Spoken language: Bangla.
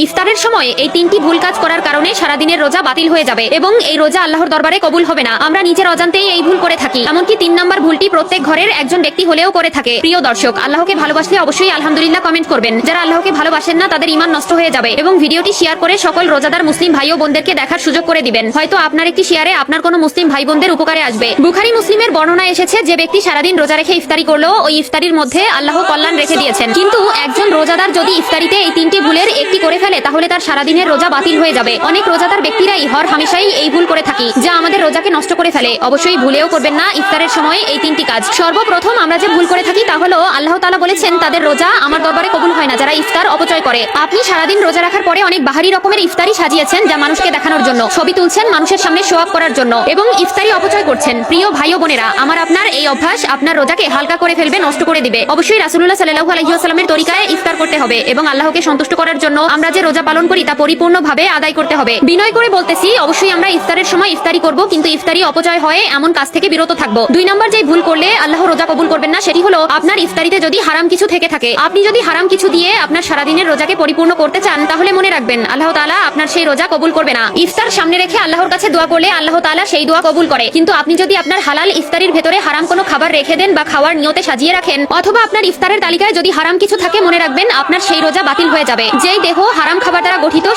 ইফতারের সময় এই তিনটি ভুল কাজ করার কারণে সারাদিনের রোজা বাতিল হয়ে যাবে এবং এই রোজা আল্লাহর দরবারে কবুল হবে না। আমরা নিজের অজান্তেই এই ভুল করে থাকি। এমনকি 3 নম্বর ভুলটি প্রত্যেক ঘরের একজন ব্যক্তি হলেও করে থাকে। প্রিয় দর্শক, আল্লাহকে ভালোবাসলে অবশ্যই আলহামদুলিল্লাহ কমেন্ট করবেন। যারা আল্লাহকে ভালোবাসেন না তাদের ঈমান নষ্ট হয়ে যাবে। এবং ভিডিওটি শেয়ার করে সকল রোজাদার মুসলিম ভাই ও বোনদেরকে দেখার সুযোগ করে দিবেন। হয়তো আপনার একটি শেয়ারে আপনার কোনো মুসলিম ভাই বোনদের উপকারে আসবে। বুখারী মুসলিমের বর্ণনা এসেছে যে ব্যক্তি সারাদিন রোজা রেখে ইফতারি করলো ওই ইফতারির মধ্যে আল্লাহ কল্যাণ রেখে দিয়েছেন। কিন্তু একজন রোজাদার যদি ইফতারিতে এই তিনটি ভুলের একটি করে ফেলে তাহলে তার সারাদিনের রোজা বাতিল হয়ে যাবে। অনেক রোজাদার ব্যক্তিরাই হর হামেশাই এই ভুল করে থাকি, যা আমাদের রোজাকে নষ্ট করে ফেলে। অবশ্যই ভুলেও করবেন না ইফতারের সময় এই তিনটি কাজ। সর্বপ্রথম আমরা যে ভুল করে থাকি তা হলো আল্লাহ তাআলা বলেছেন তাদের রোজা আমার দরবারে কবুল হয় না যারা ইফতার অপচয় করে। আপনি সারাদিন রোজা রাখার পরে অনেক বাহারি রকমের ইফতারি সাজিয়েছেন যা মানুষকে দেখানোর জন্য, ছবি তুলছেন মানুষের সামনে শো অফ করার জন্য এবং ইফতারি অপচয় করছেন। প্রিয় ভাই ও বোনেরা, আমার আপনার এই অভ্যাস আপনার রোজাকে হালকা করে ফেলবে, নষ্ট করে দিবে। অবশ্যই রাসূলুল্লাহ সাল্লাল্লাহু আলাইহি ওয়াসাল্লামের তরিকায় ইফতার করতে হবে এবং আল্লাহকে সন্তুষ্ট করার জন্য আমরা যে রোজা পালন করি তা পরিপূর্ণভাবে আদায় করতে হবে। বিনয় করে বলতেছি, অবশ্যই আমরা ইফতারের সময় ইফতারি করব, কিন্তু ইফতারি অপচয় হয় এমন কাজ থেকে বিরত থাকবো। 2 নম্বর যে ভুল করলে আল্লাহ রোজা কবুল করবেন না সেটি হলো আপনার ইফতারিতে যদি হারাম কিছু থেকে থাকে। আপনি যদি হারাম কিছু দিয়ে আপনার সারাদিনের রোজাকে পরিপূর্ণ করতে চান তাহলে মনে রাখবেন আল্লাহ তাআলা আপনার সেই রোজা কবুল করবে না। ইফতার সামনে রেখে আল্লাহর কাছে দোয়া করলে আল্লাহ তাআলা সেই দোয়া কবুল করে, কিন্তু আপনি যদি আপনার হালাল ইফতারির ভেতরে হারাম কোনো খাবার রেখে দেন বা খাওয়ার নিয়তে সাজিয়ে রাখেন অথবা আপনার ইফতারের তালিকায় যদি হারাম কিছু থাকে মনে রাখবেন আপনার সেই রোজা বাতিল হয়ে যাবে। যেই দেহ হারাম খাবার দ্বারা গঠিত